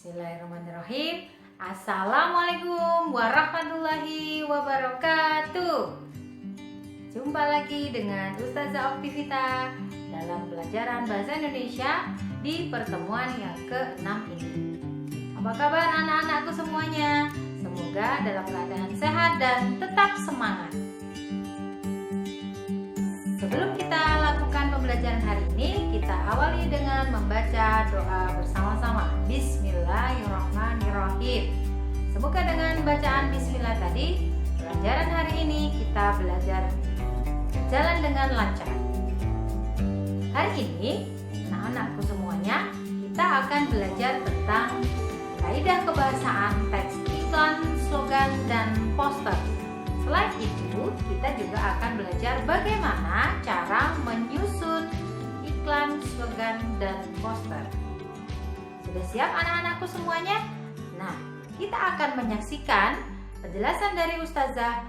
Bismillahirrahmanirrahim. Assalamualaikum warahmatullahi wabarakatuh. Jumpa lagi dengan Ustazah Oktivita dalam pelajaran Bahasa Indonesia di pertemuan yang ke-6 ini. Apa kabar anak-anakku semuanya? Semoga dalam keadaan sehat dan tetap semangat. Sebelum kita lakukan pembelajaran hari ini, kita awali dengan membaca doa bersama-sama. Bismillahirrahmanirrahim. Semoga dengan bacaan Bismillah tadi, pelajaran hari ini kita belajar berjalan dengan lancar. Hari ini, anak-anakku semuanya, kita akan belajar tentang kaidah kebahasaan, teks iklan, slogan, dan poster. Selain itu, kita juga akan belajar bagaimana cara menyusun iklan, slogan, dan poster. Sudah siap anak-anakku semuanya? Nah, kita akan menyaksikan penjelasan dari Ustazah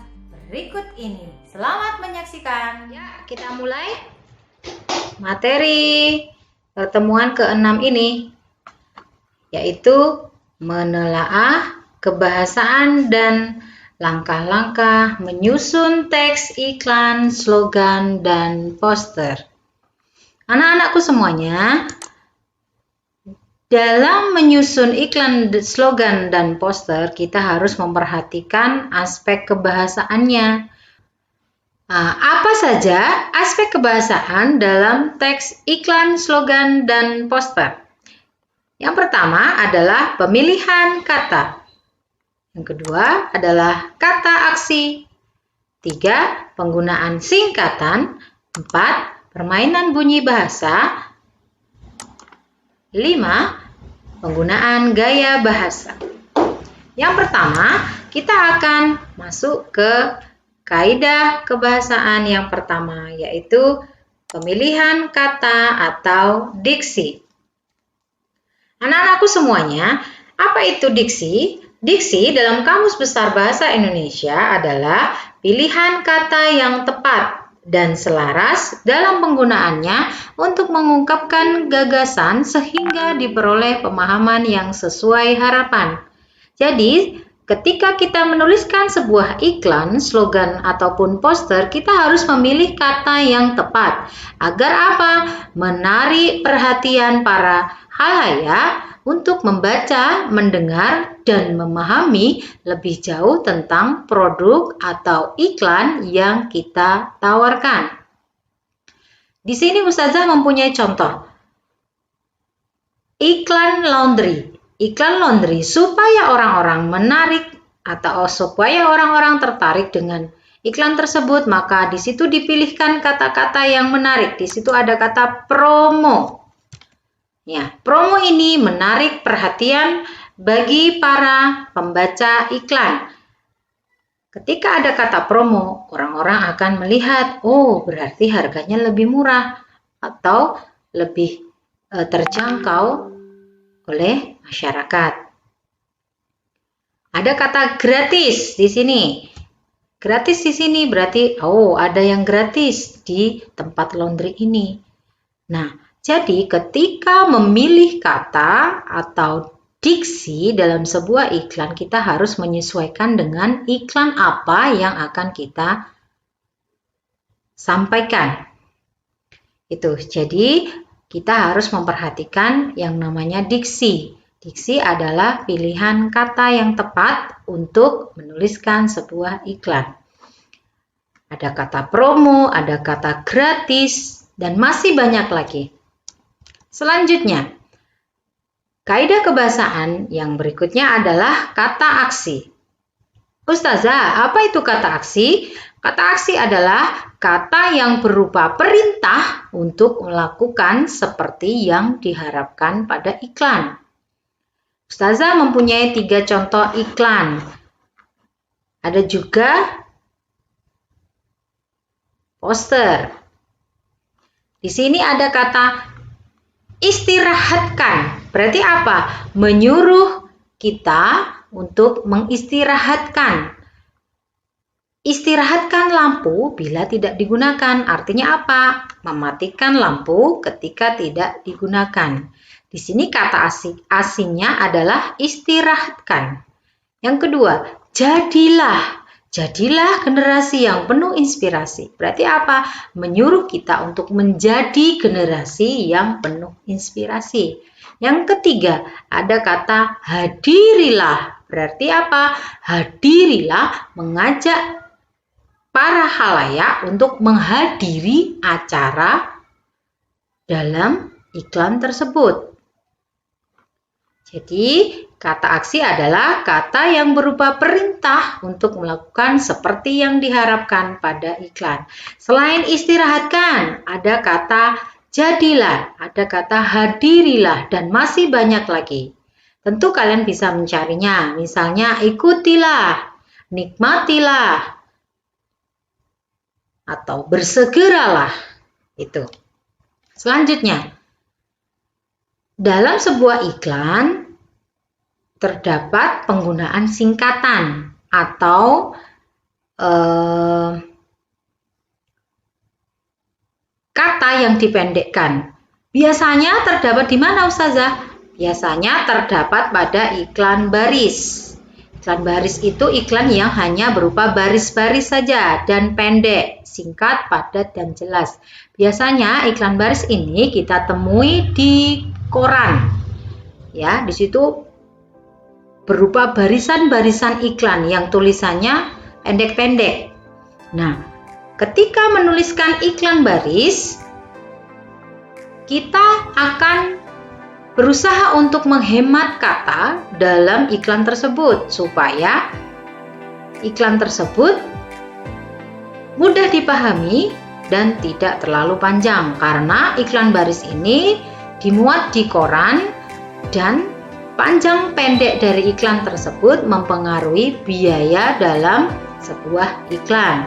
berikut ini. Selamat menyaksikan. Ya, kita mulai materi pertemuan ke-6 ini, yaitu menelaah kebahasaan dan langkah-langkah menyusun teks iklan, slogan, dan poster. Anak-anakku semuanya, dalam menyusun iklan, slogan, dan poster, kita harus memperhatikan aspek kebahasaannya. Apa saja aspek kebahasaan dalam teks iklan, slogan, dan poster? Yang pertama adalah pemilihan kata. Yang kedua adalah kata aksi. 3. Penggunaan singkatan. 4. Permainan bunyi bahasa. 5. Penggunaan gaya bahasa. Yang pertama, kita akan masuk ke kaidah kebahasaan yang pertama, yaitu pemilihan kata atau diksi. Anak-anakku semuanya, apa itu diksi? Diksi dalam Kamus Besar Bahasa Indonesia adalah pilihan kata yang tepat dan selaras dalam penggunaannya untuk mengungkapkan gagasan sehingga diperoleh pemahaman yang sesuai harapan. Jadi, ketika kita menuliskan sebuah iklan, slogan, ataupun poster, kita harus memilih kata yang tepat. Agar apa? Menarik perhatian para khalayak untuk membaca, mendengar, dan memahami lebih jauh tentang produk atau iklan yang kita tawarkan. Di sini Ustazah mempunyai contoh. Iklan laundry. Iklan laundry supaya orang-orang menarik atau supaya orang-orang tertarik dengan iklan tersebut, maka di situ dipilihkan kata-kata yang menarik. Di situ ada kata promo. Ya, promo ini menarik perhatian bagi para pembaca iklan. Ketika ada kata promo, orang-orang akan melihat, oh berarti harganya lebih murah atau lebih terjangkau oleh masyarakat. Ada kata gratis di sini. Gratis di sini berarti, oh ada yang gratis di tempat laundry ini. Nah, jadi ketika memilih kata atau diksi dalam sebuah iklan, kita harus menyesuaikan dengan iklan apa yang akan kita sampaikan. Itu. Jadi kita harus memperhatikan yang namanya diksi. Diksi adalah pilihan kata yang tepat untuk menuliskan sebuah iklan. Ada kata promo, ada kata gratis, dan masih banyak lagi. Selanjutnya, kaidah kebahasaan yang berikutnya adalah kata aksi. Ustazah, apa itu kata aksi? Kata aksi adalah kata yang berupa perintah untuk melakukan seperti yang diharapkan pada iklan. Ustazah mempunyai 3 contoh iklan. Ada juga poster. Di sini ada kata istirahatkan. Berarti apa? Menyuruh kita untuk mengistirahatkan. Istirahatkan lampu bila tidak digunakan. Artinya apa? Mematikan lampu ketika tidak digunakan. Di sini kata asingnya adalah istirahatkan. Yang kedua, jadilah. Jadilah generasi yang penuh inspirasi. Berarti apa? Menyuruh kita untuk menjadi generasi yang penuh inspirasi. Yang ketiga, ada kata hadirilah. Berarti apa? Hadirilah mengajak para khalayak untuk menghadiri acara dalam iklan tersebut. Jadi, kata aksi adalah kata yang berupa perintah untuk melakukan seperti yang diharapkan pada iklan. Selain istirahatkan, ada kata jadilah, ada kata hadirilah, dan masih banyak lagi. Tentu kalian bisa mencarinya, misalnya ikutilah, nikmatilah, atau bersegeralah. Itu. Selanjutnya, dalam sebuah iklan terdapat penggunaan singkatan atau kata yang dipendekkan. Biasanya terdapat di mana, Ustazah? Biasanya terdapat pada iklan baris. Iklan baris itu iklan yang hanya berupa baris-baris saja dan pendek, singkat, padat, dan jelas. Biasanya iklan baris ini kita temui di koran. Ya, di situ berupa barisan-barisan iklan yang tulisannya pendek-pendek. Nah, ketika menuliskan iklan baris, kita akan berusaha untuk menghemat kata dalam iklan tersebut supaya iklan tersebut mudah dipahami dan tidak terlalu panjang, karena iklan baris ini dimuat di koran dan panjang pendek dari iklan tersebut mempengaruhi biaya dalam sebuah iklan.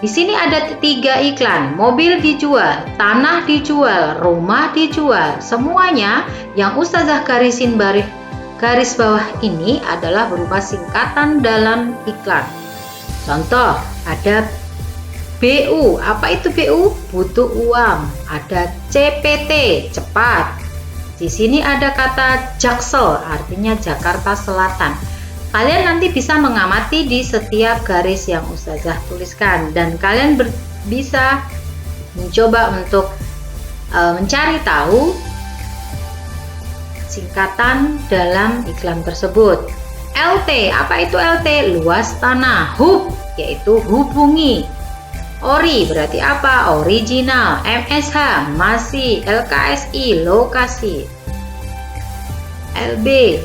Di sini ada 3 iklan, mobil dijual, tanah dijual, rumah dijual. Semuanya yang Ustazah garis bawah ini adalah berupa singkatan dalam iklan. Contoh, ada BU. Apa itu BU? Butuh uang. Ada CPT, cepat. Di sini ada kata Jaksel, artinya Jakarta Selatan. Kalian nanti bisa mengamati di setiap garis yang Ustazah tuliskan, dan kalian bisa mencoba untuk mencari tahu singkatan dalam iklan tersebut. LT, apa itu LT? Luas tanah. HUB, yaitu hubungi. ORI berarti apa? Original. MSH, masih. LKSI, lokasi. LB,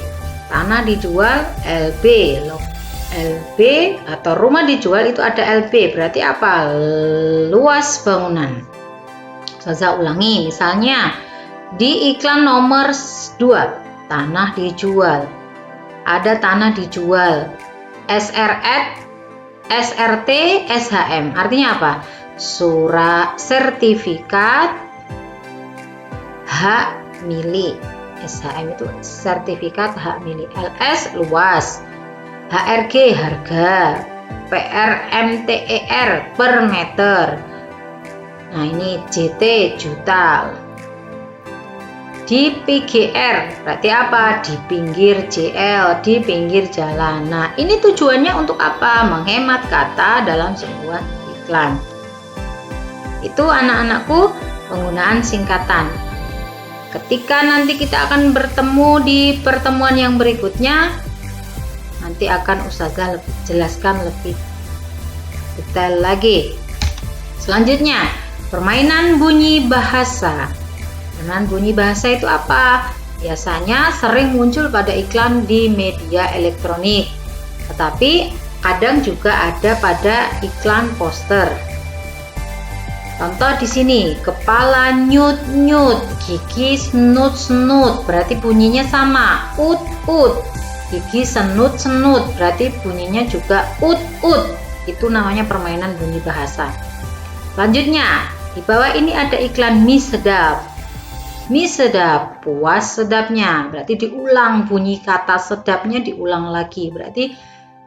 tanah dijual. LB, LB atau rumah dijual itu ada LB, berarti apa? Luas bangunan. Saya ulangi, misalnya di iklan nomor 2, tanah dijual. Ada tanah dijual. SRT SHM, artinya apa? Surat sertifikat hak milik. SHM itu sertifikat hak milik. LS luas. HRG harga. PRMTER per meter. Nah, ini JT juta. Di PGR berarti apa? Di pinggir JL, di pinggir jalan. Nah, ini tujuannya untuk apa? Menghemat kata dalam sebuah iklan. Itu anak-anakku penggunaan singkatan. Ketika nanti kita akan bertemu di pertemuan yang berikutnya, nanti akan Ustazah jelaskan lebih detail lagi. Selanjutnya, permainan bunyi bahasa. Permainan bunyi bahasa itu apa? Biasanya sering muncul pada iklan di media elektronik, tetapi kadang juga ada pada iklan poster. Contoh di sini, kepala nyut-nyut, gigi senut-senut, berarti bunyinya sama. Ut-ut, gigi senut-senut, berarti bunyinya juga ut-ut. Itu namanya permainan bunyi bahasa. Selanjutnya, di bawah ini ada iklan mie sedap. Mie sedap, puas sedapnya, berarti diulang bunyi kata sedapnya diulang lagi. Berarti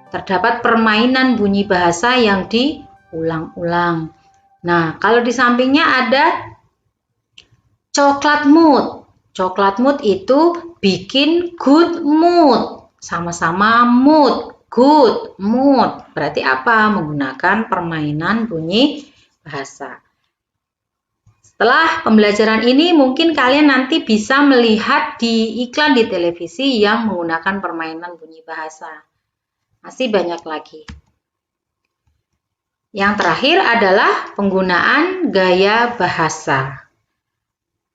terdapat permainan bunyi bahasa yang diulang-ulang. Nah, kalau di sampingnya ada coklat mood. Coklat mood itu bikin good mood. Sama-sama mood, good mood. Berarti apa? Menggunakan permainan bunyi bahasa. Setelah pembelajaran ini mungkin kalian nanti bisa melihat di iklan di televisi yang menggunakan permainan bunyi bahasa. Masih banyak lagi. Yang terakhir adalah penggunaan gaya bahasa.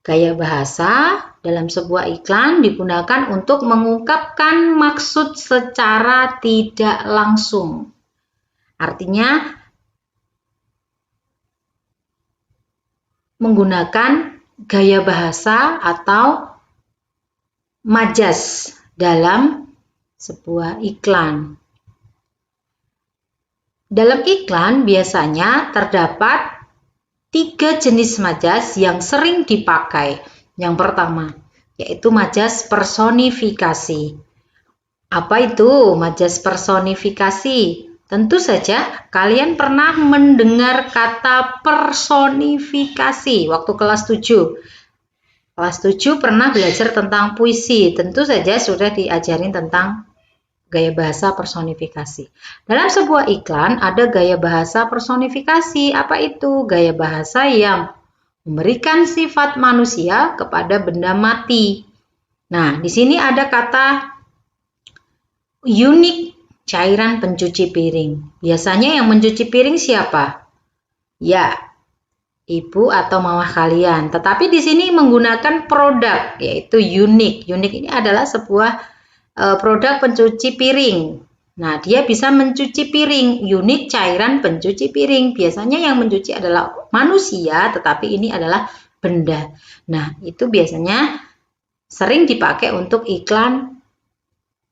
Gaya bahasa dalam sebuah iklan digunakan untuk mengungkapkan maksud secara tidak langsung. Artinya, menggunakan gaya bahasa atau majas dalam sebuah iklan. Dalam iklan biasanya terdapat 3 jenis majas yang sering dipakai. Yang pertama, yaitu majas personifikasi. Apa itu majas personifikasi? Tentu saja kalian pernah mendengar kata personifikasi waktu kelas 7. Kelas 7 pernah belajar tentang puisi. Tentu saja sudah diajarin tentang gaya bahasa personifikasi. Dalam sebuah iklan ada gaya bahasa personifikasi. Apa itu? Gaya bahasa yang memberikan sifat manusia kepada benda mati. Nah, di sini ada kata unik, cairan pencuci piring. Biasanya yang mencuci piring siapa? Ya, ibu atau mama kalian. Tetapi di sini menggunakan produk, yaitu unik. Unik ini adalah sebuah produk pencuci piring. Nah, dia bisa mencuci piring. Unik cairan pencuci piring. Biasanya yang mencuci adalah manusia, tetapi ini adalah benda. Nah, itu biasanya sering dipakai untuk iklan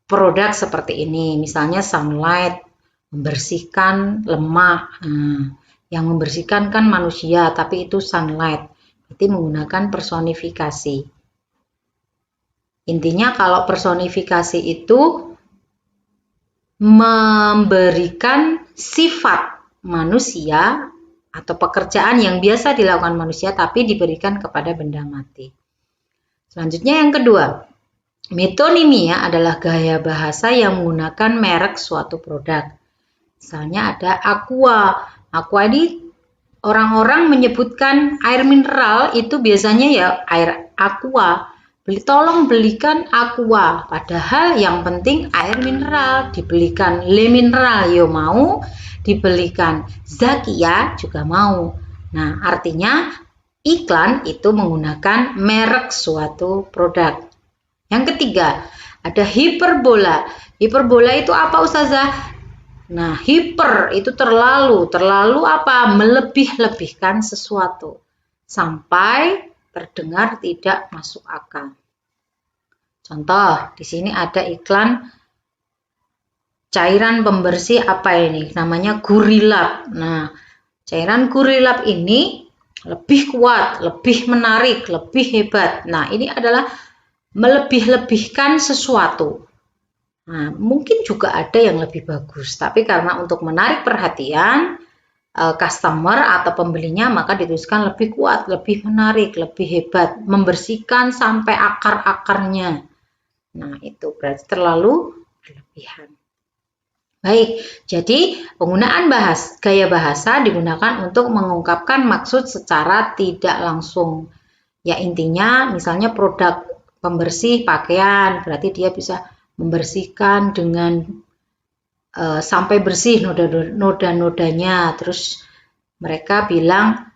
produk seperti ini. Misalnya sunlight, membersihkan lemak. Nah, yang membersihkan kan manusia, tapi itu sunlight. Berarti menggunakan personifikasi. Intinya kalau personifikasi itu memberikan sifat manusia atau pekerjaan yang biasa dilakukan manusia tapi diberikan kepada benda mati. Selanjutnya yang kedua, metonimia adalah gaya bahasa yang menggunakan merek suatu produk. Misalnya ada Aqua. Aqua ini orang-orang menyebutkan air mineral itu biasanya ya air Aqua. Tolong belikan Aqua, padahal yang penting air mineral, dibelikan Le Mineral yo mau, dibelikan Zakia juga mau. Nah, artinya iklan itu menggunakan merek suatu produk. Yang ketiga, ada hiperbola. Hiperbola itu apa, Ustazah? Nah, hiper itu terlalu apa? Melebih-lebihkan sesuatu sampai terdengar tidak masuk akal. Contoh, di sini ada iklan cairan pembersih apa ini? Namanya Gurilab. Nah, cairan Gurilab ini lebih kuat, lebih menarik, lebih hebat. Nah, ini adalah melebih-lebihkan sesuatu. Nah, mungkin juga ada yang lebih bagus, tapi karena untuk menarik perhatian customer atau pembelinya, maka dituliskan lebih kuat, lebih menarik, lebih hebat, membersihkan sampai akar-akarnya. Nah, itu berarti terlalu berlebihan. Baik, jadi penggunaan gaya bahasa digunakan untuk mengungkapkan maksud secara tidak langsung. Ya, intinya misalnya produk pembersih pakaian, berarti dia bisa membersihkan dengan sampai bersih noda-nodanya. Terus mereka bilang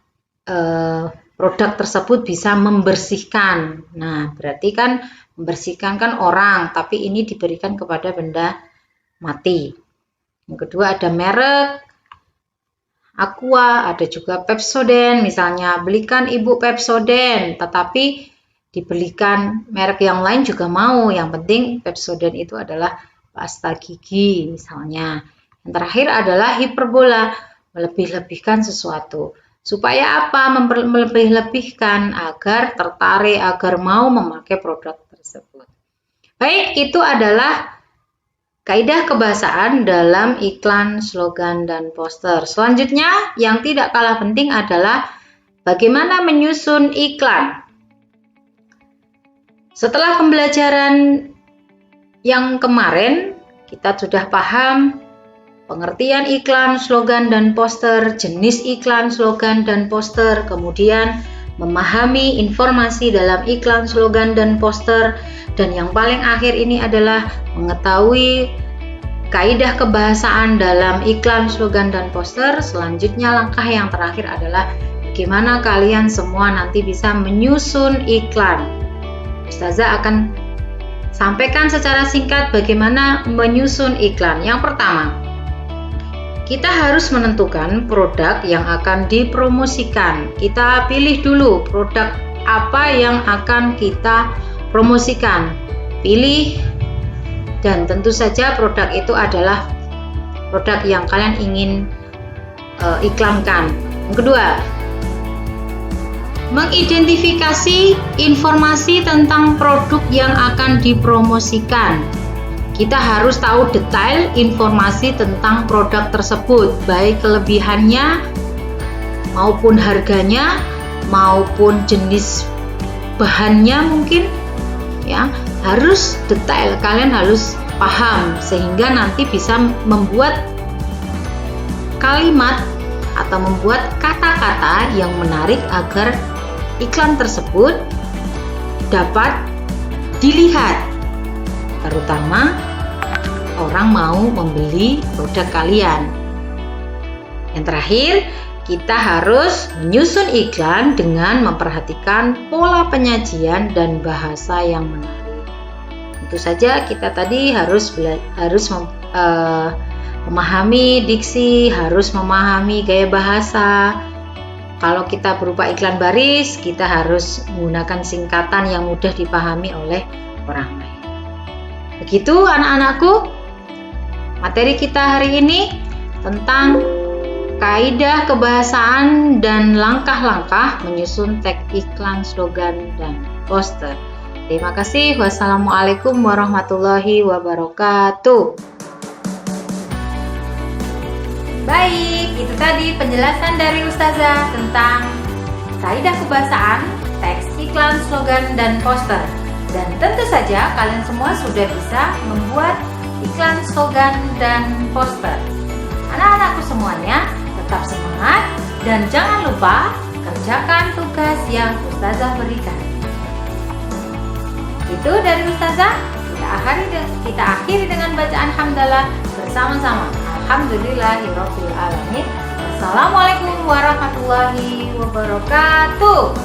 produk tersebut bisa membersihkan. Nah, berarti kan membersihkan kan orang, tapi ini diberikan kepada benda mati. Yang kedua ada merek Aqua, ada juga Pepsodent. Misalnya belikan ibu Pepsodent, tetapi dibelikan merek yang lain juga mau. Yang penting Pepsodent itu adalah pasta gigi misalnya. Yang terakhir adalah hiperbola, melebih-lebihkan sesuatu. Supaya apa? Melebih-lebihkan agar tertarik, agar mau memakai produk tersebut. Baik, itu adalah kaidah kebahasaan dalam iklan, slogan, dan poster. Selanjutnya, yang tidak kalah penting adalah bagaimana menyusun iklan. Setelah pembelajaran yang kemarin, kita sudah paham pengertian iklan, slogan, dan poster, jenis iklan, slogan, dan poster, kemudian memahami informasi dalam iklan, slogan, dan poster, dan yang paling akhir ini adalah mengetahui kaidah kebahasaan dalam iklan, slogan, dan poster. Selanjutnya langkah yang terakhir adalah bagaimana kalian semua nanti bisa menyusun iklan. Ustazah akan sampaikan secara singkat bagaimana menyusun iklan. Yang pertama, kita harus menentukan produk yang akan dipromosikan. Kita pilih dulu produk apa yang akan kita promosikan. Pilih, dan tentu saja produk itu adalah produk yang kalian ingin iklankan. Yang kedua, mengidentifikasi informasi tentang produk yang akan dipromosikan. Kita harus tahu detail informasi tentang produk tersebut, baik kelebihannya maupun harganya maupun jenis bahannya mungkin, ya, harus detail. Kalian harus paham sehingga nanti bisa membuat kalimat atau membuat kata-kata yang menarik agar iklan tersebut dapat dilihat, terutama orang mau membeli produk kalian. Yang terakhir, kita harus menyusun iklan dengan memperhatikan pola penyajian dan bahasa yang menarik. Tentu saja kita tadi harus memahami diksi, harus memahami gaya bahasa. Kalau kita berupa iklan baris, kita harus menggunakan singkatan yang mudah dipahami oleh orang lain. Begitu anak-anakku, materi kita hari ini tentang kaidah kebahasaan dan langkah-langkah menyusun teks iklan, slogan, dan poster. Terima kasih. Wassalamualaikum warahmatullahi wabarakatuh. Baik, itu tadi penjelasan dari Ustazah tentang kaidah kebahasaan, teks iklan, slogan, dan poster. Dan tentu saja kalian semua sudah bisa membuat iklan, slogan, dan poster. Anak-anakku semuanya, tetap semangat dan jangan lupa kerjakan tugas yang Ustazah berikan. Itu dari Ustazah. Kita akhiri dengan bacaan hamdalah bersama-sama. Alhamdulillahirabbil alamin. Wassalamualaikum warahmatullahi wabarakatuh.